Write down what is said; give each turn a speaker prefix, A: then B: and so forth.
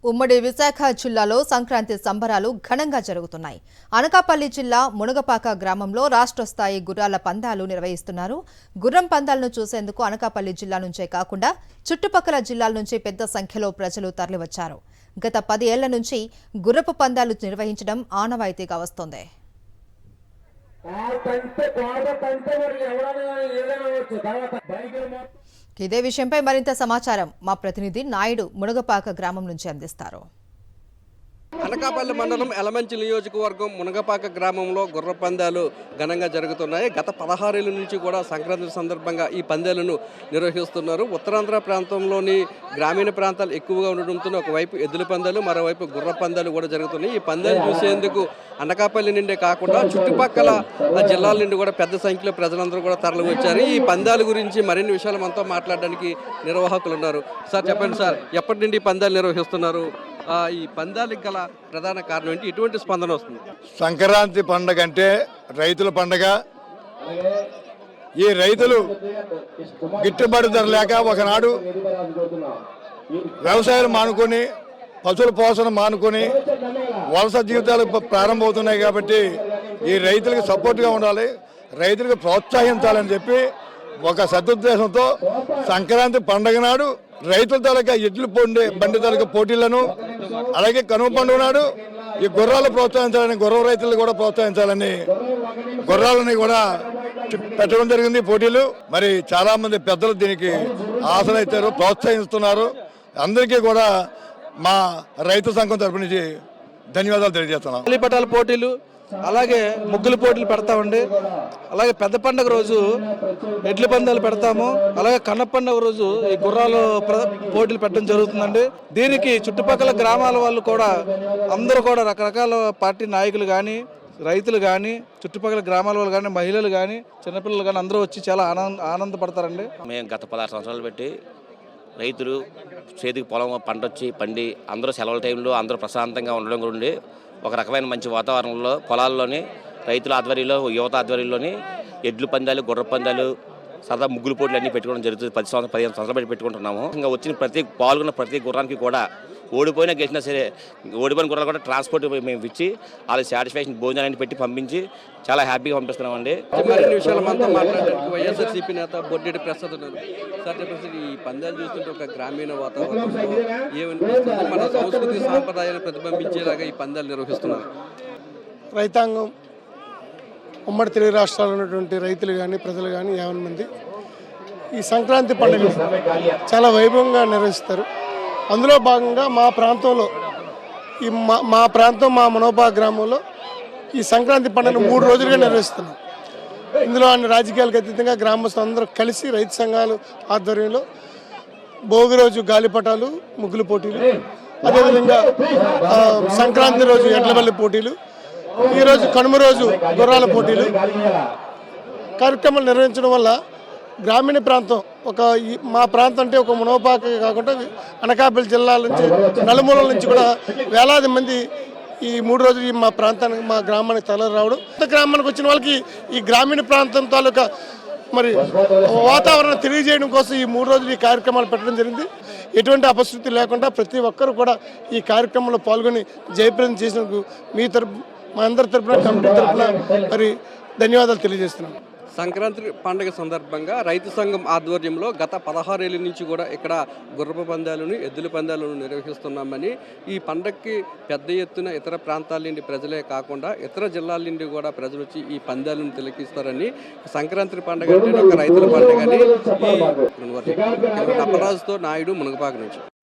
A: ఉమ్మడి విశాఖ జిల్లాలో సంక్రాంతి సంబరాలు ఘనంగా జరుగుతున్నాయి. అనకాపల్లి జిల్లా మునగపాక గ్రామంలో రాష్ట్ర స్థాయి గుర్రాల పందాలు నిర్వహిస్తున్నారు. గుర్రం పందాలను చూసేందుకు అనకాపల్లి జిల్లా నుంచే కాకుండా చుట్టుపక్కల జిల్లాల నుంచి పెద్ద సంఖ్యలో ప్రజలు తరలివచ్చారు. గత 10 ఏళ్ల నుంచి గుర్రపు పందాలు నిర్వహించడం ఆనవాయితీగా వస్తోంది. ఇదే విషయంపై మరింత సమాచారం మా ప్రతినిధి నాయుడు మునగపాక గ్రామం నుంచి అందిస్తారు.
B: అనకాపల్లి మండలం ఎలమంచి నియోజకవర్గం మునగపాక గ్రామంలో గుర్ర పందాలు ఘనంగా జరుగుతున్నాయి. గత 16 ఏళ్ల నుంచి కూడా సంక్రాంతి సందర్భంగా ఈ పందాలను నిర్వహిస్తున్నారు. ఉత్తరాంధ్ర ప్రాంతంలోని గ్రామీణ ప్రాంతాలు ఎక్కువగా ఉండడంతో ఒకవైపు ఎద్దుల పందాలు, మరోవైపు గుర్ర పందాలు కూడా జరుగుతున్నాయి. ఈ పందాలు చూసేందుకు అనకాపల్లి నుండే కాకుండా చుట్టుపక్కల జిల్లాల నుండి కూడా పెద్ద సంఖ్యలో ప్రజలందరూ కూడా తరలి వచ్చారు. ఈ పందాల గురించి మరిన్ని విషయాలు మనతో మాట్లాడడానికి నిర్వాహకులు ఉన్నారు. సార్ చెప్పండి సార్, ఎప్పటి నుండి ఈ పందాలు నిర్వహిస్తున్నారు? ఈ పందాలకు గల ప్రధాన కారణం ఏంటి? ఎటువంటి స్పందన వస్తుంది?
C: సంక్రాంతి పండగ అంటే రైతుల పండగ. ఈ రైతులు గిట్టుబాటు ధర లేక ఒకనాడు వ్యవసాయం మానుకొని పశువుల పోషణ మానుకొని వలస జీవితాలు ప్రారంభమవుతున్నాయి. కాబట్టి ఈ రైతులకు సపోర్ట్గా ఉండాలి, రైతులకు ప్రోత్సహించాలని చెప్పి ఒక సదుద్దేశంతో సంక్రాంతి పండగ నాడు రైతుల తాలూకా ఎడ్లు బండి తాలూకా పోటీలను, అలాగే కనుమ పండుగ నాడు ఈ గుర్రాలు ప్రోత్సహించాలని, గుర్ర రైతులు కూడా ప్రోత్సహించాలని గుర్రాలని కూడా పెట్టడం జరిగింది పోటీలు. మరి చాలా మంది పెద్దలు దీనికి ఆశలైతారు, ప్రోత్సహిస్తున్నారు. అందరికీ కూడా మా రైతు సంఘం తరపు నుంచి ధన్యవాదాలు తెలియజేస్తున్నాం.
D: గాలిపటాల పోటీలు, అలాగే ముగ్గుల పోటీలు పెడతామండి. అలాగే పెద్ద పండుగ రోజు ఎడ్ల పందాలు పెడతాము. అలాగే కన్నప్ప పండుగ రోజు ఈ గుర్రాలు పోటీలు పెట్టడం జరుగుతుందండి. దీనికి చుట్టుపక్కల గ్రామాల వాళ్ళు కూడా అందరూ కూడా రకరకాల పార్టీ నాయకులు కానీ, రైతులు కానీ, చుట్టుపక్కల గ్రామాల వాళ్ళు కానీ, మహిళలు కానీ, చిన్నపిల్లలు కానీ అందరూ వచ్చి చాలా ఆనందపడతారండి.
E: మేము గత 16 సంవత్సరాలు పెట్టి రైతులు చేతికి పొలం పంట వచ్చి పండి అందరూ సెలవుల టైంలో అందరూ ప్రశాంతంగా ఉండడం గురించి ఒక రకమైన మంచి వాతావరణంలో పొలాల్లోని రైతుల ఆధ్వర్యంలో, యువత ఆధ్వర్యంలోని ఎడ్లు పందాలు, గుర్ర పందాలు, సరదా ముగ్గులు పోటీలు అన్నీ పెట్టుకోవడం జరుగుతుంది. 15 సంవత్సరాలు పెట్టి పెట్టుకుంటున్నాము. ఇంకా వచ్చిన పాల్గొన్న ప్రతి గుర్రానికి కూడా ఓడిపోయినా గెలిచినా సరే ఓడిపోయిన గుర్రాలు కూడా ట్రాన్స్పోర్ట్ మేము ఇచ్చి వాళ్ళకి సాటిస్ఫాక్షన్ భోజనాన్ని పెట్టి పంపించి చాలా హ్యాపీగా పంపిస్తున్నామండి.
B: మరిన్ని విషయాలు మనతో మాట్లాడడానికి వైఎస్ఆర్సీపీ నేత బొడ్డెడి ప్రసాద్ ఉన్నారు. సార్ చెప్పేసి ఈ పందాలు చూస్తుంటే ఒక గ్రామీణ వాతావరణంలో ఏమనిపిస్తుంది? మన సంస్కృతి సాంప్రదాయాన్ని ప్రతిబింబించేలాగా ఈ పందాలు నిర్వహిస్తున్నారు.
F: రైతాంగం, ఉమ్మడి తెలుగు రాష్ట్రాల్లో ఉన్నటువంటి రైతులు కానీ, ప్రజలు కానీ 50 మంది ఈ సంక్రాంతి పండుగ చాలా వైభవంగా నిర్వహిస్తారు. అందులో భాగంగా మా ప్రాంతంలో మా మునగపాక గ్రామంలో ఈ సంక్రాంతి పండుగను 3 రోజులుగా నిర్వహిస్తున్నాం. ఇందులో అన్ని రాజకీయాలకు అతీతంగా గ్రామస్తులు అందరూ కలిసి రైతు సంఘాలు ఆధ్వర్యంలో భోగి రోజు గాలిపటాలు, ముగ్గుల పోటీలు, అదేవిధంగా సంక్రాంతి రోజు ఎడ్లబల్లి పోటీలు, ఈరోజు కనుమ రోజు గుర్రాల పోటీలు కార్యక్రమాలు నిర్వహించడం వల్ల గ్రామీణ ప్రాంతం మా ప్రాంతం అంటే ఒక మునగపాక కాకుండా అనకాపల్లి జిల్లాల నుంచి నలుమూలల నుంచి కూడా వేలాది మంది ఈ 3 రోజులు మా గ్రామానికి తరలి రావడం, కొత్త గ్రామానికి వచ్చిన వాళ్ళకి ఈ గ్రామీణ ప్రాంతం తాలూకా మరి వాతావరణం తెలియజేయడం కోసం ఈ 3 రోజులు ఈ కార్యక్రమాలు పెట్టడం జరిగింది. ఎటువంటి అపశృతి లేకుండా ప్రతి ఒక్కరు కూడా ఈ కార్యక్రమంలో పాల్గొని జయప్రదం చేసినందుకు మా అందరి తరఫున, కమిటీ తరఫున మరి ధన్యవాదాలు తెలియజేస్తున్నాం.
B: సంక్రాంతి పండుగ సందర్భంగా రైతు సంఘం ఆధ్వర్యంలో గత 16 ఏళ్ల నుంచి కూడా ఇక్కడ గుర్రపు పందాలను, ఎద్దుల పందాలను నిర్వహిస్తున్నామని, ఈ పండగకి పెద్ద ఎత్తున ఇతర ప్రాంతాల నుండి ప్రజలే కాకుండా ఇతర జిల్లాల నుండి కూడా ప్రజలు వచ్చి ఈ పందాలను తిలకిస్తారని, సంక్రాంతి పండుగ అంటే ఒక రైతుల పండుగ అని అప్పరాజుతో నాయుడు మునగపాక నుంచి.